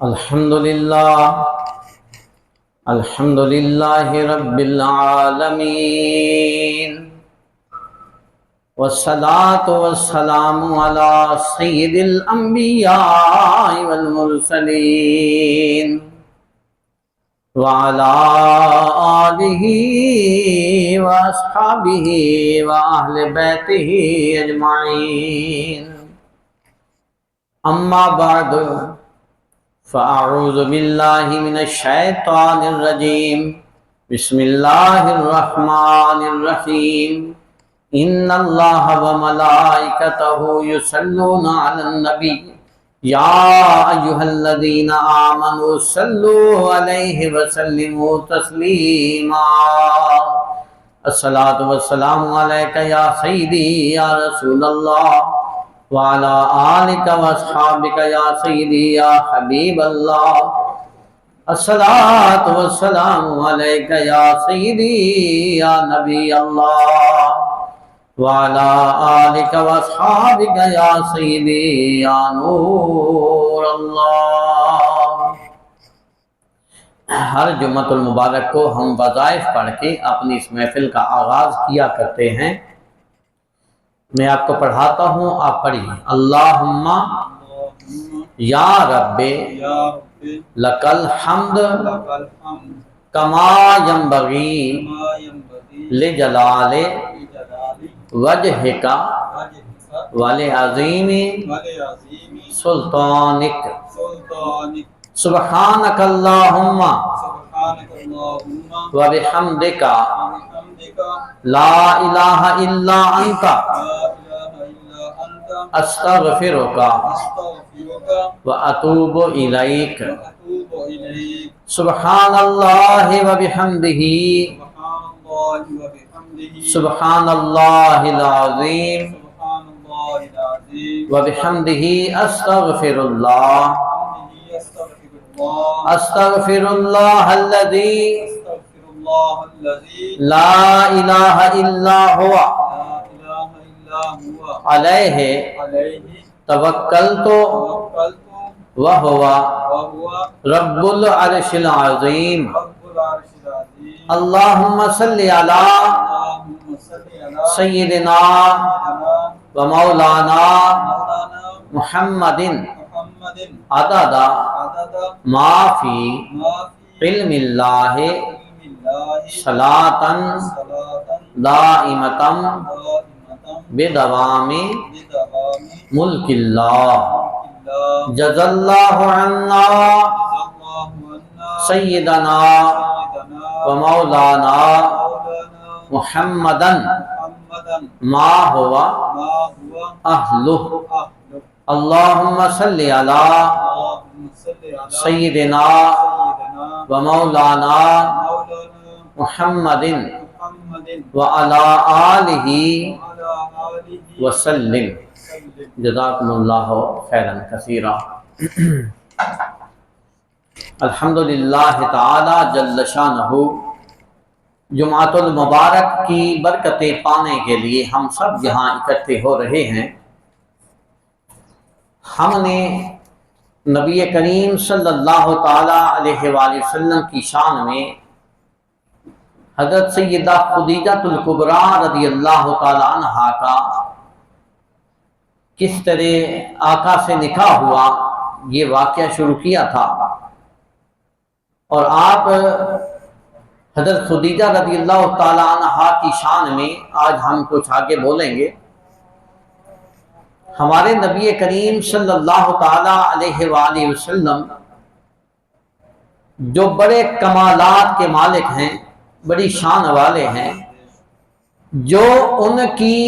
الحمد للہ رب العالمین والصلاة والسلام علی سید الانبیاء والمرسلین وعلی آلہ واصحابہ واہل بیتہ اجمعین اما بعد فاعوذ باللہ من الشیطان الرجیم بسم اللہ الرحمن الرحیم ان اللہ وملائکتہ یصلون علی النبی یا ایہا الذین آمنوا صلوا علیہ وسلموا تسلیما الصلاۃ والسلام علیک یا سیدی یا رسول اللہ وعلى آلك واصحابك يا سيدي يا حبيب الله الصلاة والسلام عليك يا سيدي يا نبي الله وعلى آلك واصحابك يا سيدي يا نور الله۔ ہر جمعۃ المبارک کو ہم وظائف پڑھ کے اپنی اس محفل کا آغاز کیا کرتے ہیں۔ میں آپ کو پڑھاتا ہوں، آپ پڑھیے۔ اللہم یا رب لک الحمد کما ینبغی لجلال وجہک ولعظیم سلطانک سبحانک اللہم وبحمدک لا الہ الا انت استغفرک واتوب الیک سبحان اللہ وبحمدہ سبحان اللہ العظیم وبحمدہ استغفر اللہ استغفر اللہ الذی لا الہ الا ہوا علیہ توکلت وہو رب العرش العظیم۔ اللہم صلی علی سیدنا و مولانا محمد عدد ما فی علم اللہ صلاۃ دائمۃ بدوام ملک اللہ۔ جزا اللہ عنا سیدنا و مولانا محمدا ما ہوا اہلہ۔ اللہم صلی علی سیدنا و مولانا محمد وعلی آلہ وسلم۔ جزاکم اللہ خیرا کثیرا۔ الحمدللہ تعالی جل شانہ جمعۃ المبارک کی برکتیں پانے کے لیے ہم سب یہاں اکٹھے ہو رہے ہیں۔ ہم نے نبی کریم صلی اللہ تعالی علیہ وآلہ وسلم کی شان میں حضرت سیدہ خدیجہ الکبریٰ رضی اللہ تعالی عنہا کا کس طرح آقا سے نکاح ہوا یہ واقعہ شروع کیا تھا، اور آپ حضرت خدیجہ رضی اللہ تعالی عنہا کی شان میں آج ہم کچھ آگے بولیں گے۔ ہمارے نبی کریم صلی اللہ تعالی علیہ وآلہ وسلم جو بڑے کمالات کے مالک ہیں، بڑی شان والے ہیں، جو ان کی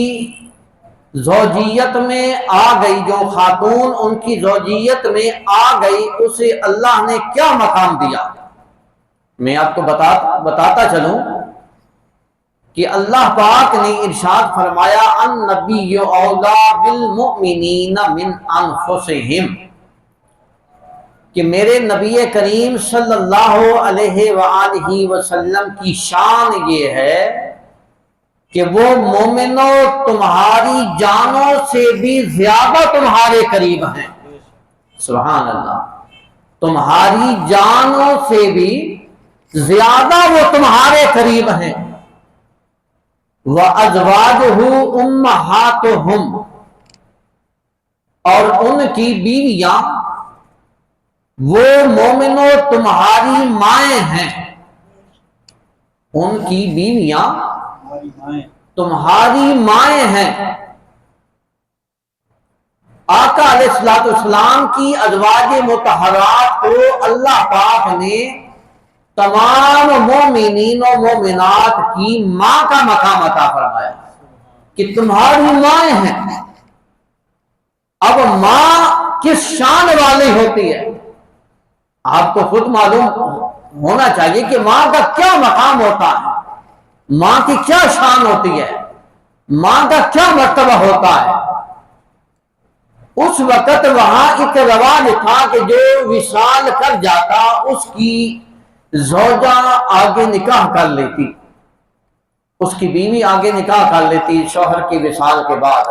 زوجیت میں آ گئی، جو خاتون ان کی زوجیت میں آ گئی، اسے اللہ نے کیا مقام دیا۔ میں آپ کو بتاتا چلوں کہ اللہ پاک نے ارشاد فرمایا النبی اولیٰ بالمؤمنین من انفسہم، کہ میرے نبی کریم صلی اللہ علیہ وآلہ وسلم کی شان یہ ہے کہ وہ مومنوں تمہاری جانوں سے بھی زیادہ تمہارے قریب ہیں۔ سبحان اللہ۔ تمہاری جانوں سے بھی زیادہ وہ تمہارے قریب ہیں۔ وَأَزْوَاجُهُ أُمَّهَاتُهُمْ، اور ان کی بیویاں وہ مومنوں تمہاری مائیں ہیں، ان کی بیویاں تمہاری مائیں ہیں۔ آقا علیہ السلام کی ازواج مطہرات کو اللہ پاک نے تمام مومنین و مومنات کی ماں کا مقام عطا فرمایا کہ تمہاری مائیں ہیں۔ اب ماں کس شان والی ہوتی ہے آپ کو خود معلوم ہونا چاہیے کہ ماں کا کیا مقام ہوتا ہے، ماں کی کیا شان ہوتی ہے، ماں کا کیا مرتبہ ہوتا ہے۔ اس وقت وہاں ایک رواج تھا کہ جو وصال کر جاتا اس کی زوجہ آگے نکاح کر لیتی، اس کی بیوی آگے نکاح کر لیتی شوہر کی وصال کے بعد۔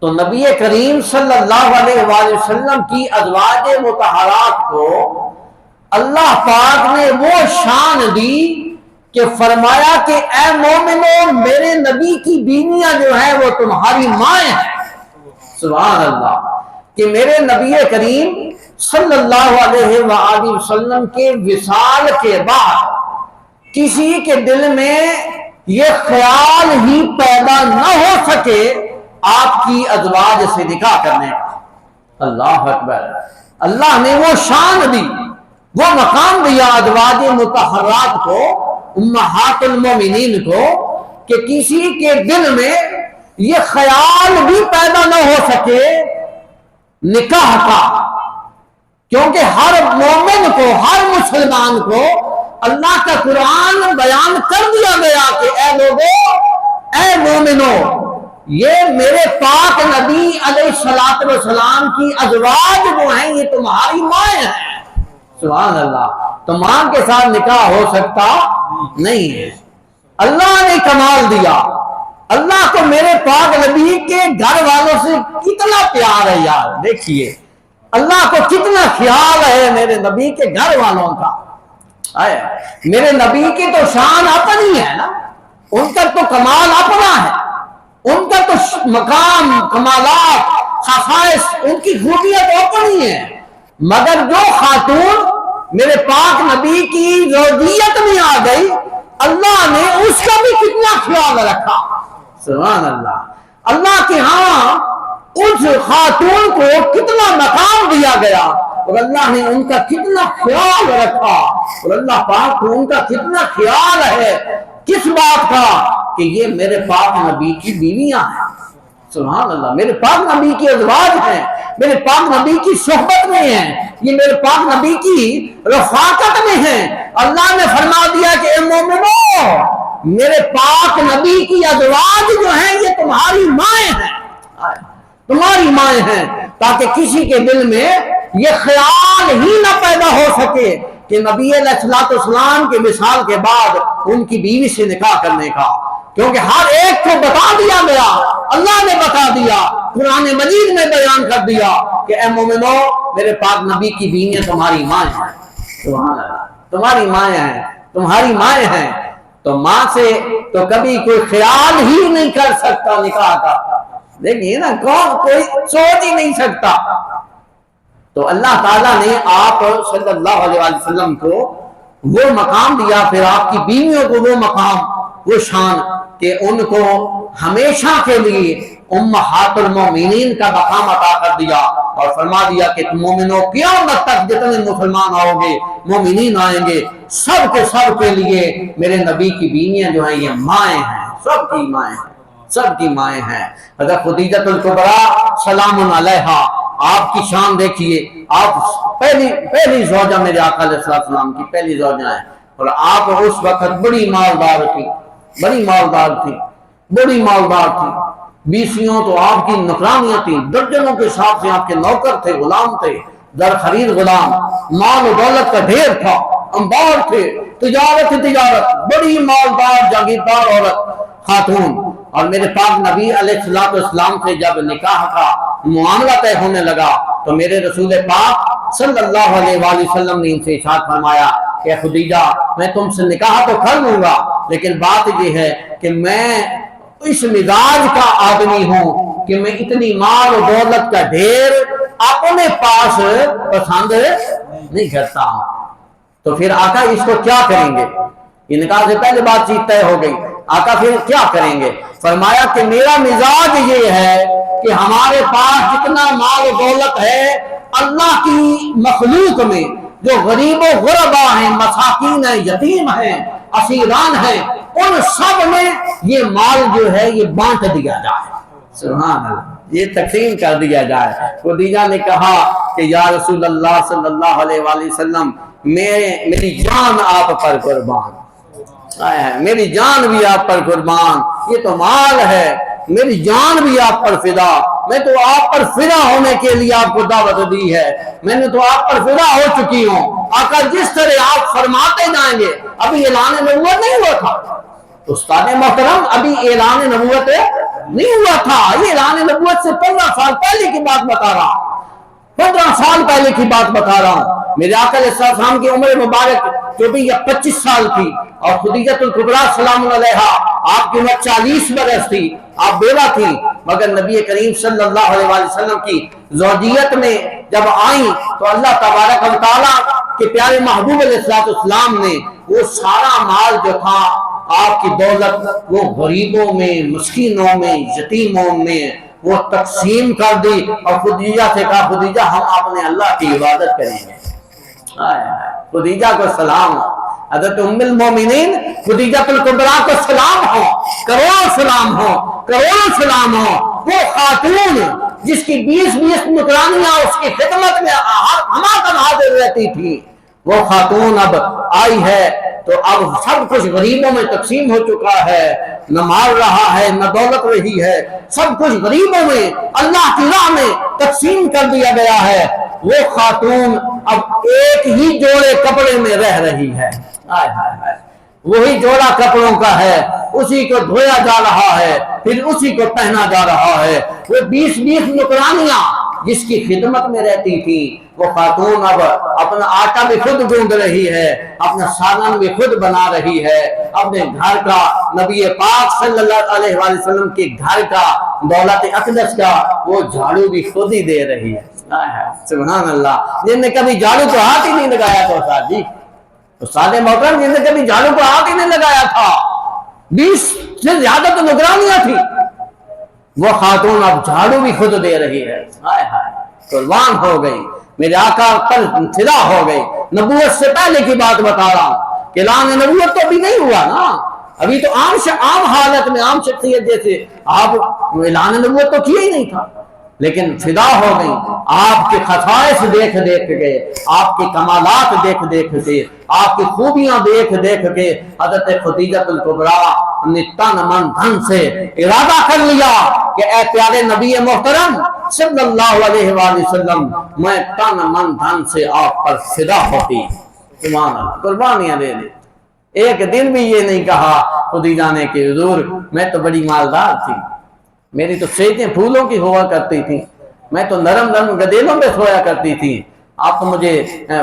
تو نبی کریم صلی اللہ علیہ وآلہ وسلم کی ازواج مطہرات کو اللہ پاک نے وہ شان دی کہ فرمایا کہ اے مومنو، میرے نبی کی بیویاں جو ہیں وہ تمہاری مائیں ہیں۔ سبحان اللہ، کہ میرے نبی کریم صلی اللہ علیہ وآلہ وسلم کے وصال کے بعد کسی کے دل میں یہ خیال ہی پیدا نہ ہو سکے آپ کی ازواج سے نکاح کرنے کا۔ اللہ اکبر، اللہ نے وہ شان دی، وہ مقام دیا ازواج مطہرات کو، امہات المومنین کو، کہ کسی کے دل میں یہ خیال بھی پیدا نہ ہو سکے نکاح کا، کیونکہ ہر مومن کو، ہر مسلمان کو اللہ کا قرآن بیان کر دیا گیا کہ اے لوگو، اے مومنو، یہ میرے پاک نبی علیہ السلام کی ازواج جو ہیں یہ تمہاری مائیں ہیں۔ سبحان اللہ، تو ماں کے ساتھ نکاح ہو سکتا نہیں ہے۔ اللہ نے کمال دیا، اللہ کو میرے پاک نبی کے گھر والوں سے کتنا پیار ہے یار، دیکھیے اللہ کو کتنا خیال ہے میرے نبی کے گھر والوں کا۔ میرے نبی کی تو شان اپنی ہے نا، ان کا تو کمال اپنا ہے، ان کا تو مقام، کمالات، خصائص، ان کی خوبیاں تو اپنی ہیں، مگر جو خاتون میرے پاک نبی کی زوجیت میں آ گئی اللہ نے اس کا بھی کتنا خیال رکھا۔ سبحان اللہ، اللہ کے ہاں اس خاتون کو کتنا مقام دیا گیا اور اللہ نے ان کا کتنا خیال رکھا، اور اللہ پاک کو ان کا کتنا خیال ہے کس بات کا کہ یہ میرے پاک نبی کی بیویاں ہیں۔ سبحان اللہ، میرے پاک نبی کی ازواج ہیں، میرے پاک نبی کی صحبت میں ہیں، یہ میرے پاک نبی کی رفاقت میں ہیں۔ اللہ نے فرما دیا کہ اے مومنو، میرے پاک نبی کی ازواج جو ہیں یہ تمہاری مائیں ہیں، تمہاری مائیں ہیں، تاکہ کسی کے دل میں یہ خیال ہی نہ پیدا ہو سکے کہ نبی علیہ السلام کے وصال کے بعد ان کی بیوی سے نکاح کرنے کا، کیونکہ ہر ایک کو بتا دیا گیا، اللہ نے بتا دیا، قرآن مجید میں بیان کر دیا کہ اے مومنو، میرے پاک نبی کی بیویاں تمہاری مائیں ہیں۔ سبحان اللہ، تمہاری مائیں ہیں، تمہاری مائیں ہیں، تو ماں سے تو کبھی کوئی خیال ہی نہیں کر سکتا نکاح کا، دیکھیے نا، کوئی سوچ ہی نہیں سکتا۔ تو اللہ تعالیٰ نے آپ صلی اللہ علیہ وسلم کو وہ مقام دیا، پھر آپ کی بیویوں کو وہ مقام، وہ شان کہ ان کو ہمیشہ کے لیے امہات المومنین کا مقام عطا کر دیا، اور فرما دیا کہ تم مومنوں قیامت تک جتنے مسلمان آؤ گے، مومنین آئیں گے، سب کے لیے میرے نبی کی بیویاں جو ہیں یہ مائیں ہیں، سب کی مائیں ہیں، سب کی مائیں ہیں۔ حضرت خدیجہ الکبریٰ سلام علیہا، آپ کی شان دیکھیے، آپ پہلی زوجہ میرے آقا علیہ السلام کی پہلی زوجہ ہیں، اور آپ اس وقت بڑی مالدار تھی، بڑی مالدار تھی، بڑی مالدار تھی، بیسیوں تو آپ کی نوکرانیاں تھیں، درجنوں کے حساب سے آپ کے نوکر تھے، غلام تھے، در خرید غلام، مال و دولت کا ڈھیر تھا، انبار تھے، تجارت، بڑی مالدار جاگیردار عورت خاتون۔ اور میرے پاک نبی علیہ السلام سے جب نکاح کا معاملہ طے ہونے لگا تو میرے رسول پاک صلی اللہ علیہ وآلہ وسلم نے ان سے ارشاد فرمایا کہ خدیجہ میں تم سے نکاح تو کر لوں گا، لیکن بات یہ ہے کہ میں اس مزاج کا آدمی ہوں کہ میں اتنی مال و دولت کا ڈھیر اپنے پاس پسند نہیں کرتا ہوں۔ تو پھر آقا اس کو کیا کریں گے؟ یہ نکاح سے پہلے بات چیت طے ہو گئی، آقا پھر کیا کریں گے؟ فرمایا کہ میرا مزاج یہ ہے کہ ہمارے پاس جتنا مال و دولت ہے اللہ کی مخلوق میں جو غریب و غربا ہیں، مساکین ہیں، یتیم ہیں، اسیران ہیں، ان سب میں یہ مال جو ہے یہ بانٹ دیا جائے، سبحان اللہ، یہ تقسیم کر دیا جائے۔ خدیجہ نے کہا کہ یا رسول اللہ صلی اللہ علیہ وآلہ وسلم میری جان آپ پر قربان، میری جان بھی آپ پر قربان، یہ تو مال ہے، میری جان بھی آپ پر فدا، میں تو آپ پر فدا ہونے کے لیے آپ کو دعوت دی ہے، میں نے تو آپ پر فدا ہو چکی ہوں۔ آقا جس طرح آپ فرماتے جائیں گے، ابھی اعلان نبوت نہیں ہوا تھا استاد محترم، ابھی اعلان نبوت نہیں ہوا تھا، یہ اعلان نبوت سے 15 سال پہلے کی بات بتا رہا ہوں، 15 سال پہلے کی بات بتا رہا ہوں۔ میرے آقا علیہ السلام کی عمر مبارک 24 یا 25 سال تھی، اور خدیجہ الکبریٰ سلام علیہا آپ کی عمر 40 برس تھی، آپ بیوہ تھی، مگر نبی کریم صلی اللہ علیہ وآلہ وسلم کی زوجیت میں جب آئیں تو اللہ تبارک و تعالیٰ کے پیارے محبوب علیہ السلام نے وہ سارا مال جو تھا، آپ کی دولت، وہ غریبوں میں، مسکینوں میں، یتیموں میں وہ تقسیم کر دی، اور خدیجہ سے کہا خدیجہ ہم اپنے اللہ کی عبادت کریں گے۔ خدیجہ کو سلام ہو، حضرت ام المومنین خدیجہ الکبریٰ کو سلام ہو، کروڑوں سلام ہو، کروڑوں سلام ہو، وہ خاتون جس کی 20 نکرانیاں اس کی خدمت میں ہمارا حاضر رہتی تھی، وہ خاتون اب آئی ہے تو اب سب کچھ غریبوں میں تقسیم ہو چکا ہے، نہ مال رہا ہے نہ دولت رہی ہے، سب کچھ غریبوں میں اللہ کی راہ میں تقسیم کر دیا گیا ہے۔ وہ خاتون اب ایک ہی جوڑے کپڑے میں رہ رہی ہے، وہی جوڑا کپڑوں کا ہے، اسی کو دھویا جا رہا ہے، پھر اسی کو پہنا جا رہا ہے۔ وہ 20 نکرانیاں جس کی خدمت میں رہتی تھی، وہ خاتون اب اپنا آٹا بھی خود گوندھ رہی ہے، اپنا سالن بھی خود بنا رہی ہے، اپنے گھر کا، نبی پاک صلی اللہ علیہ وآلہ وسلم کے گھر کا، دولت اقدس کا وہ جھاڑو بھی خود ہی دے رہی ہے، سبحان اللہ۔ جن نے کبھی جھاڑو کو ہاتھ ہی نہیں لگایا تھا استاد جی، استاد محترم، جن نے کبھی جھاڑو کو ہاتھ ہی نہیں لگایا تھا، 20 سے زیادہ تو نگرانیاں تھی، وہ خاتون اب جھاڑو بھی خود دے رہی ہے، قربان ہو گئی، میرے آقا پر فدا ہو گئی۔ نبوت سے پہلے کی بات بتا رہا ہوں کہ اعلان نبوت تو ابھی نہیں ہوا نا، ابھی تو عام حالت میں، عام شخصیت جیسے آپ اعلان نبوت تو کیا ہی نہیں تھا، لیکن فدا ہو گئی آپ کے خصائص دیکھ دیکھ کے، آپ کے کمالات دیکھ دیکھ کے، آپ کی خوبیاں دیکھ دیکھ کے حضرت خدیجہ الکبریٰ نے تن من دھن سے ارادہ کر لیا کہ اے پیارے نبی محترم صلی اللہ علیہ وآلہ وسلم، میں تن من دھن سے آپ پر فدا ہوتی، سبحان اللہ، قربانیاں دے دی۔ ایک دن بھی یہ نہیں کہا خدیجہ نے کہ حضور میں تو بڑی مالدار تھی، میری تو سیٹیں پھولوں کی ہوا کرتی تھی، میں تو نرم نرم گدیلوں میں سویا کرتی تھی، آپ تو مجھے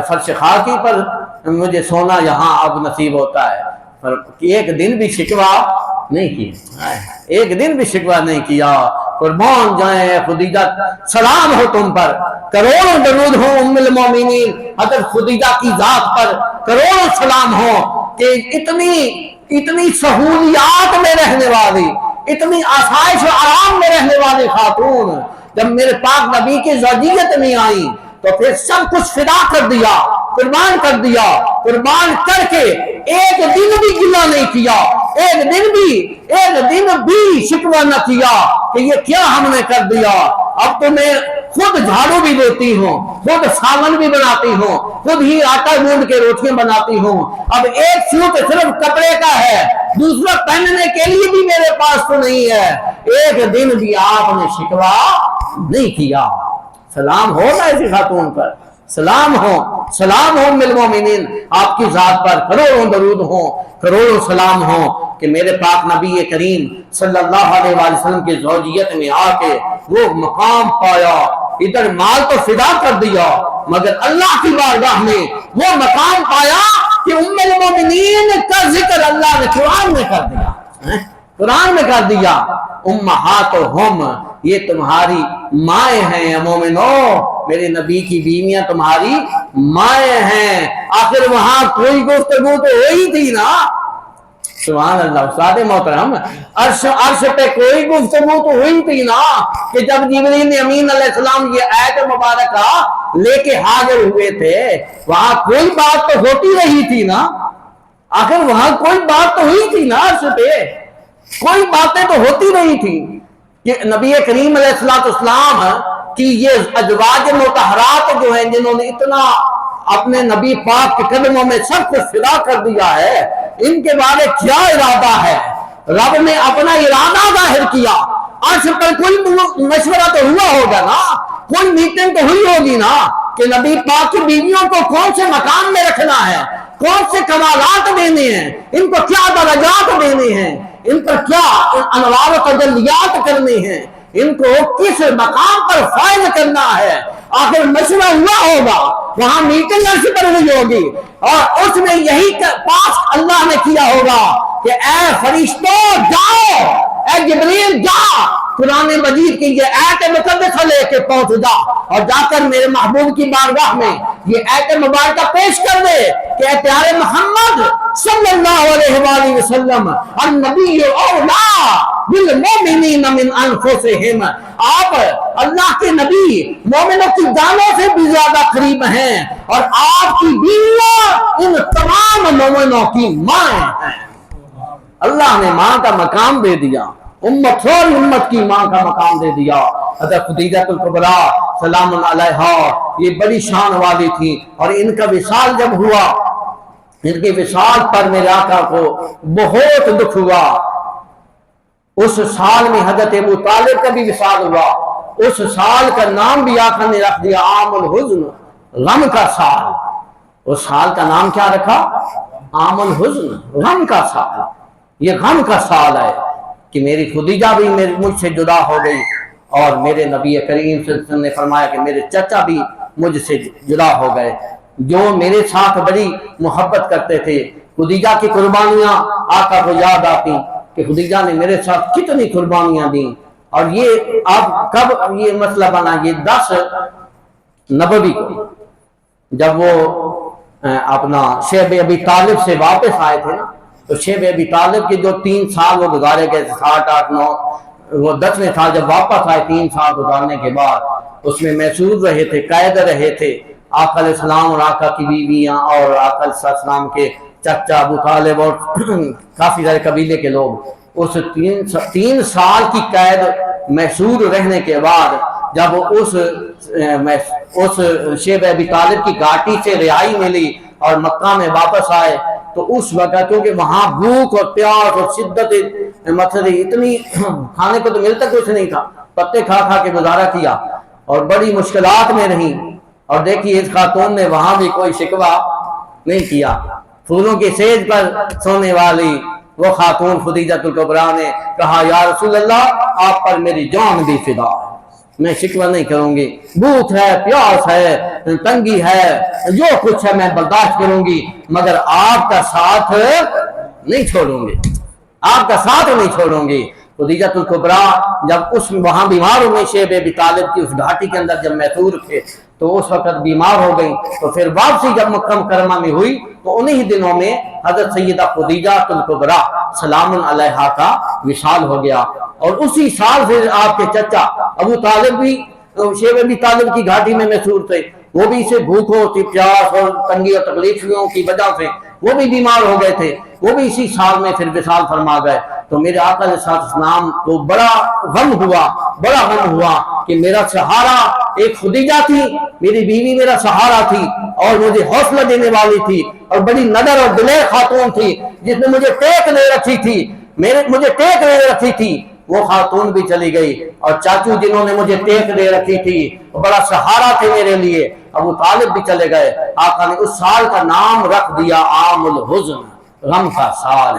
فرش خاکی پر مجھے سونا یہاں اب نصیب ہوتا ہے۔ ایک دن بھی شکوہ نہیں کیا، ایک دن بھی شکوہ نہیں کیا۔ قربان جائیں خدیجہ، سلام ہو تم پر، کروڑوں درود ہو ام المومنین حضرت خدیجہ کی ذات پر، کروڑوں سلام ہو کہ اتنی سہولیات میں رہنے والی، اتنی آسائش و آرام میں رہنے والی خاتون جب میرے پاک نبی کی زوجیت میں آئی تو پھر سب کچھ فدا کر دیا، قربان کر دیا، قربان کر کے ایک دن بھی گلہ نہیں کیا، ایک دن بھی شکوہ نہ کیا کہ یہ کیا ہم نے کر دیا۔ اب تو میں خود جھاڑو بھی دیتی ہوں، خود سالن بھی بناتی ہوں، خود ہی آٹا گوندھ کے روٹیاں بناتی ہوں، اب ایک سوٹ صرف کپڑے کا ہے، دوسرا پہننے کے لیے بھی میرے پاس تو نہیں ہے، ایک دن بھی آپ نے شکوہ نہیں کیا۔ سلام ہو نا ایسی خاتون پر، سلام ہو ام المومنین، آپ کی ذات پر کروڑوں درود ہوں، کروڑوں سلام ہوں کہ میرے پاک نبی کریم صلی اللہ علیہ وآلہ وسلم کی زوجیت میں آ کے وہ مقام پایا ادھر مال تو فدا کر دیا، مگر اللہ کی بارگاہ میں وہ مقام پایا کہ ام المومنین کا ذکر اللہ نے قرآن میں کر دیا، قرآن میں کر دیا امہاتہم، یہ تمہاری مائیں ہیں مومنو، میرے نبی کی بیویاں تمہاری مائیں ہیں۔ آخر وہاں کوئی گفتگو تو ہوئی تھی نا، سبحان اللہ استاد محترم، عرش پہ کوئی گفتگو تو ہوئی تھی نا کہ جب جبریل امین علیہ السلام یہ آیت مبارکہ لے کے حاضر ہوئے تھے، وہاں کوئی بات تو ہوتی رہی تھی نا، آخر وہاں کوئی بات تو ہوئی تھی نا، عرش پہ کوئی باتیں تو ہوتی رہی تھی کہ نبی کریم علیہ السلام کی یہ ازواج مطہرات جو ہیں جنہوں نے اتنا اپنے نبی پاک کے قدموں میں سب کچھ فدا کر دیا ہے، ان کے بارے کیا ارادہ ہے؟ رب نے اپنا ارادہ ظاہر کیا۔ عرش پر کوئی مشورہ تو ہوا ہوگا نا، کوئی میٹنگ تو ہوئی ہوگی نا کہ نبی پاک کی بیویوں کو کون سے مقام میں رکھنا ہے، کون سے کمالات دینے ہیں، ان کو کیا درجات دینے ہیں، ان پر کیا انوار و تجلیات کرنے ہیں، ان کو کس مقام پر فائز کرنا ہے۔ آخر مشورہ ہوا ہوگا، وہاں میٹنگ عرش پر ہوئی ہوگی، اور اس میں یہی پاس اللہ نے کیا ہوگا کہ اے فرشتوں جاؤ، اے جبریل جا، قرآن مجید کی یہ آیت مقدسہ لے کے پہنچ جا، اور جا کر میرے محبوب کی بارگاہ میں یہ آیت مبارکہ پیش کر دے کہ اے پیارے محمد صلی اللہ علیہ وآلہ وسلم، النبی اولا بالمؤمنین من انفسہم، آپ اللہ کے نبی مومنوں کی جانوں سے بھی زیادہ قریب ہیں، اور آپ کی بیویاں ان تمام مومنوں کی مائیں ہیں۔ اللہ نے ماں کا مقام دے دیا، امت سوری امت کی ماں کا مقام دے دیا۔ حضرت خدیجہ الکبریٰ سلام علیہا یہ بڑی شان والی تھی، اور ان کا وصال جب ہوا، ان کے وصال پر میرے آقا کو بہت دکھ ہوا۔ اس سال میں حضرت ابو طالب کا بھی وصال ہوا، اس سال کا نام بھی آقا نے رکھ دیا عام الحزن، غم کا سال۔ اس سال کا نام کیا رکھا؟ عام الحزن، غم کا سال۔ یہ غم کا سال ہے کہ میری خدیجہ بھی مجھ سے جدا ہو گئی، اور میرے نبی کریم صلی اللہ علیہ وسلم نے فرمایا کہ میرے چچا بھی مجھ سے جدا ہو گئے، جو میرے ساتھ بڑی محبت کرتے تھے۔ خدیجہ کی قربانیاں آقا کو یاد آتی کہ خدیجہ نے میرے ساتھ کتنی قربانیاں دیں۔ اور یہ اب کب یہ مسئلہ بنا؟ یہ 10 نبوی کو، جب وہ اپنا شیب ابی طالب سے واپس آئے تھے نا، تو شیب ابی طالب کے جو 3 سال وہ گزارے گئے، 7 8 9 وہ 10ویں سال جب واپس آئے 3 سال گزارنے کے بعد، اس میں محسوس رہے تھے، قید رہے تھے آقا علیہ السلام اور آقا کی بیویاں اور آقا علیہ السلام کے چچا ابو طالب اور کافی سارے قبیلے کے لوگ۔ اس 3 سال کی قید محسوس رہنے کے بعد جب اس شیب ابی طالب کی گھاٹی سے رہائی ملی اور مکہ میں واپس آئے، تو اس وقت کیونکہ وہاں بھوک اور پیاس اور شدت مطلب اتنی، کھانے کو تو ملتا کچھ نہیں تھا، پتے کھا کھا کے گزارا کیا اور بڑی مشکلات میں رہی۔ اور دیکھیے اس خاتون نے وہاں بھی کوئی شکوہ نہیں کیا، پھولوں کی سیج پر سونے والی وہ خاتون خدیجہ الکبریٰ نے کہا یا رسول اللہ آپ پر میری جان بھی فدا ہے، میں شکوہ نہیں کروں گی، بھوک ہے، پیاس ہے، تنگی ہے، جو کچھ ہے میں برداشت کروں گی، مگر آپ کا ساتھ نہیں چھوڑوں گی، آپ کا ساتھ نہیں چھوڑوں گی۔ خدیجہ الکبریٰ جب اس وہاں بیمار ہوئے، شیب ابی طالب کی اس گھاٹی کے اندر جب محصور تھے، تو اس وقت بیمار ہو گئی، تو پھر واپسی جب مکہ مکرمہ میں ہوئی تو انہی دنوں میں حضرت سیدہ خدیجہ الکبریٰ سلام علیہا کا وصال ہو گیا۔ اور اسی سال پھر آپ کے چچا ابو طالب بھی شیب ابی طالب کی گھاٹی میں محصور تھے، وہ بھی اسے بھوکوں کی پیاس اور تنگی اور تکلیفوں کی وجہ سے وہ بھی بیمار ہو گئے تھے، وہ بھی اسی سال میں پھر وصال فرما گئے۔ تو میرے آقا علیہ السلام کو بڑا غم ہوا کہ میرا سہارا ایک خدیجہ تھی، میری بیوی میرا سہارا تھی اور مجھے حوصلہ دینے والی تھی، اور بڑی نظر اور دلیر خاتون تھی جس نے مجھے ٹیک دے رکھی تھی، وہ خاتون بھی چلی گئی، اور چاچو جنہوں نے مجھے ٹیک دے رکھی تھی وہ بڑا سہارا تھے میرے لیے، ابو طالب بھی چلے گئے۔ آقا نے اس سال کا نام رکھ دیا عام الحزن، غم کا سال،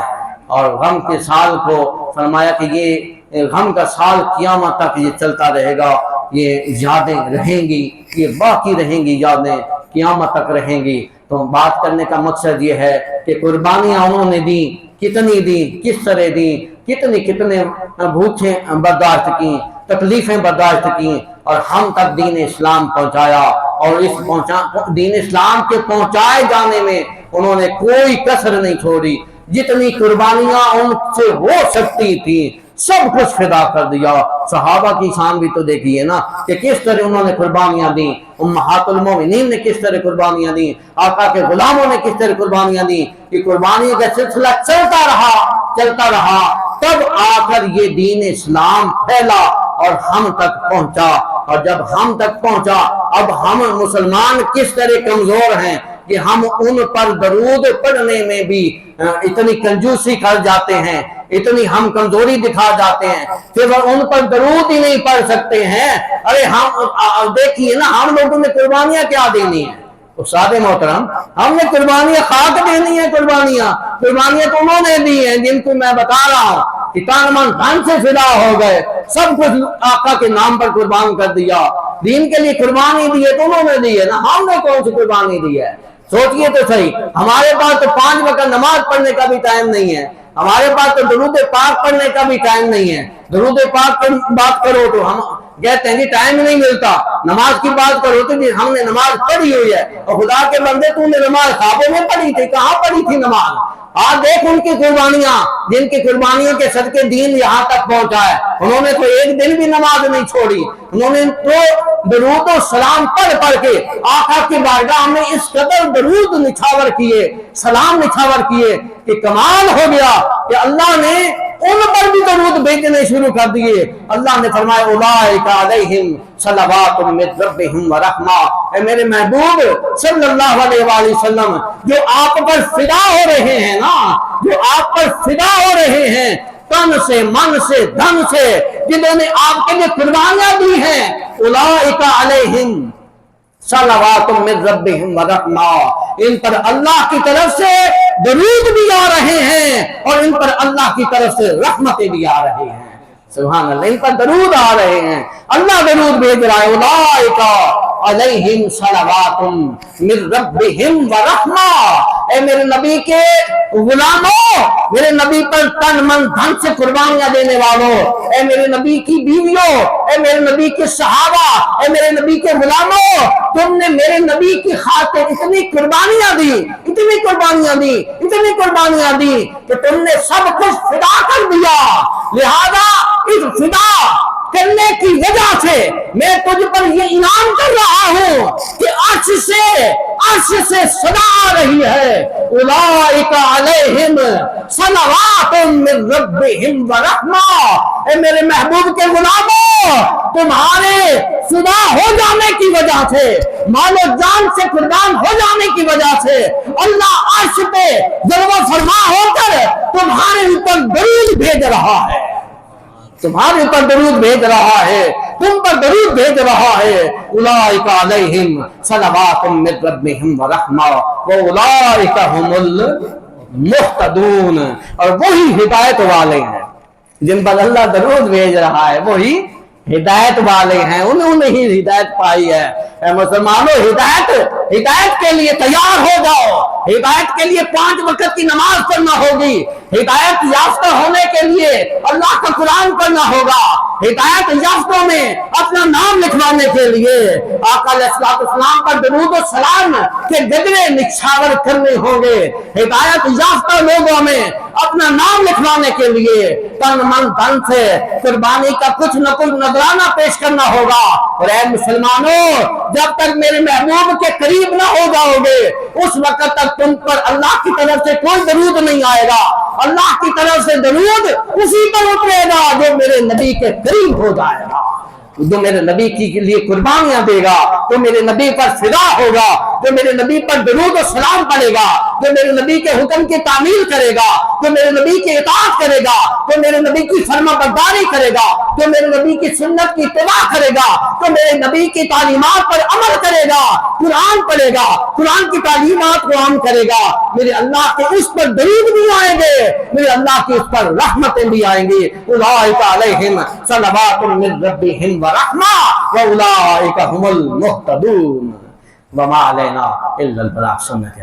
اور غم کے سال کو فرمایا کہ یہ غم کا سال قیامت تک یہ چلتا رہے گا، یہ یادیں رہیں گی، یہ باقی رہیں گی یادیں، قیامت تک رہیں گی۔ تو بات کرنے کا مقصد یہ ہے کہ قربانیاں انہوں نے دی، کتنی دی، کس طرح دی، کتنے بھوکیں برداشت کی، تکلیفیں برداشت کی، اور ہم تک دین اسلام پہنچایا۔ اور اس دین اسلام کے پہنچائے جانے میں انہوں نے کوئی کسر نہیں چھوڑی، جتنی قربانیاں ان سے ہو سکتی تھی سب کچھ فدا کر دیا۔ صحابہ کی شان بھی تو دیکھیے نا کہ کس طرح انہوں نے قربانیاں دیں، امہات المومنین نے کس طرح قربانیاں دیں، آقا کے غلاموں نے کس طرح قربانیاں دیں۔ یہ قربانیوں کا سلسلہ چلتا رہا، تب آ کر یہ دین اسلام پھیلا اور ہم تک پہنچا۔ اور جب ہم تک پہنچا، اب ہم مسلمان کس طرح کمزور ہیں کہ ہم ان پر درود پڑھنے میں بھی اتنی کنجوسی کر جاتے ہیں، اتنی ہم کمزوری دکھا جاتے ہیں کہ وہ ان پر درود ہی نہیں پڑھ سکتے ہیں۔ ارے ہم دیکھیے نا، ہم لوگوں نے قربانیاں کیا دینی ہیں؟ استاد محترم، ہم نے قربانیاں خاک دینی ہیں۔ قربانیاں تو انہوں نے دی ہیں جن کو میں بتا رہا ہوں کہ تن من دھن سے فدا ہو گئے، سب کچھ آقا کے نام پر قربان کر دیا، دین کے لیے قربانی دی ہے تو انہوں نے دی ہے نا، ہم نے کون سی قربانی دی ہے؟ سوچئے تو صحیح، ہمارے پاس تو 5 وقت نماز پڑھنے کا بھی ٹائم نہیں ہے، ہمارے پاس تو درود پاک پڑھنے کا بھی ٹائم نہیں ہے۔ درود پاک کی بات کرو تو ہم کہتے ہیں کہ ٹائم نہیں ملتا، نماز کی بات کرو تو ہم نے نماز پڑھی ہوئی ہے، اور خدا کے بندے تو نے نماز خوابوں میں پڑھی تھی، کہاں پڑھی تھی نماز؟ آج دیکھ ان کی قربانیاں، جن کی قربانیوں کے صدقے دین یہاں تک پہنچا ہے، انہوں نے تو ایک دن بھی نماز نہیں چھوڑی، انہوں نے تو درود و سلام پڑھ کے آقا کی بارگاہ میں اس قدر درود نچھاور کیے، سلام نچھاور کیے کہ کمال ہو گیا کہ اللہ نے ان پر بھی درود بھیجنے شروع کر دیے۔ اللہ نے فرمایا اولئک علیہم صلوات من ربہم ورحمہ، اے میرے محبوب صلی اللہ علیہ وآلہ وسلم، جو آپ پر فدا ہو رہے ہیں نا، جو آپ پر فدا ہو رہے ہیں تن سے، من سے، دھن سے، جنہوں نے آپ کے لیے قربانیاں دی ہیں، اولئک علیہم صلوات من ربہم ورحمہ، ان پر اللہ کی طرف سے درود بھی آ رہے ہیں اور ان پر اللہ کی طرف سے رحمتیں بھی آ رہے ہیں۔ سبحان اللہ، ان پر درود آ رہے ہیں، اللہ درود بھیج رہا ہے۔ اولئک علیہم صلوات من ربہم ورحمہ، اے میرے نبی کے غلاموں، میرے نبی پر تن من دھن سے قربانیاں دینے والوں، اے میرے نبی کی بیویوں، اے میرے نبی کے صحابہ، اے میرے نبی کے غلاموں، تم نے میرے نبی کی خاطر اتنی قربانیاں دی، اتنی قربانیاں دی کہ تم نے سب کچھ فدا کر دیا۔ لہذا اس فدا کرنے کی وجہ سے میں تجھ پر یہ انعام کر رہا ہوں کہ عرش سے صدا آ رہی ہے، اولئک علیہم صلوات من ربہم ورحمہ، اے میرے محبوب کے غلاموں، تمہارے فدا ہو جانے کی وجہ سے، مال و جان سے قربان ہو جانے کی وجہ سے اللہ عرش پہ جلوہ فرما ہو کر تمہارے اوپر درود بھیج رہا ہے، تمہارے اوپر درود بھیج رہا ہے، تم پر درود بھیج رہا ہے۔ اولئک علیہم صلوات من ربہم ورحمہ واولئک ہم المہتدون، اور وہی ہدایت والے ہیں، جن پر اللہ درود بھیج رہا ہے وہی ہدایت والے ہیں، انہوں نے ہی ہدایت پائی ہے۔ اے مسلمانوں، ہدایت کے لیے تیار ہو جاؤ، ہدایت کے لیے 5 وقت کی نماز پڑھنا ہوگی، ہدایت یافتہ ہونے کے لیے اللہ کا قرآن پڑھنا ہوگا، ہدایت یافتوں میں اپنا نام لکھوانے کے لیے آقا علیہ السلام پر درود و سلام کے گدرے نچھاور کرنے ہوں گے، ہدایت یافتہ لوگوں میں اپنا نام لکھوانے کے لیے تن من دھن سے قربانی کا کچھ نہ کچھ نذرانہ پیش کرنا ہوگا۔ اور اے مسلمانوں، جب تک میرے محبوب کے قریب نہ ہو جاؤ گے اس وقت تک تم پر اللہ کی طرف سے کوئی درود نہیں آئے گا، اللہ کی طرف سے درود اسی پر اترے گا جو میرے نبی کے قریب ہو جائے گا، جو میرے نبی کے لیے قربانیاں دے گا، جو میرے نبی پر فدا ہوگا، جو میرے نبی پر درود و سلام پڑھے گا، جو میرے نبی کے حکم کی تعمیل کرے گا، جو میرے نبی کی اطاعت کرے گا، جو میرے نبی کی فرما برداری کرے گا، جو میرے نبی کی سنت کی اتباع کرے گا، جو میرے نبی کی تعلیمات پر عمل کرے گا، قرآن پڑھے گا، قرآن کی تعلیمات کو عام کرے گا، میرے اللہ کے اس پر درود بھی آئیں گے، میرے اللہ کی اس پر رحمتیں بھی آئیں گی۔ اولئک علیہم صلوات من ربہم ورحمہ واولئک هم المہتدون وما علینا الا البلاغ۔ سنت